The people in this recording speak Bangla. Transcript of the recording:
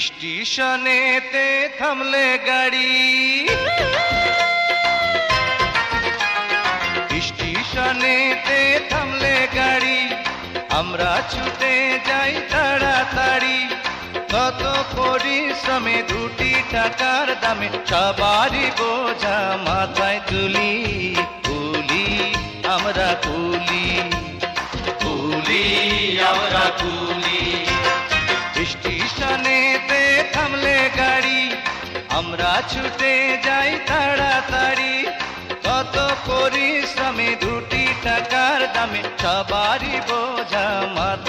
স্টেশনেতে থামলে গাড়ি, স্টেশনেতে থামলে গাড়ি, আমরা ছুটে যাই তাড়াতাড়ি। কত পরিশ্রমে দুটি টাকার দামে সবারই বোঝা মাথায় তুলি, তুলি আমরা কুলি, কুলি আমরা কুলি। স্টেশনেতে থামলে গাড়ি, আমরা ছুটে যাই তাড়াতাড়ি। কত পরিশ্রমে দুটি টাকার দামে সবারই বোঝা মাথায়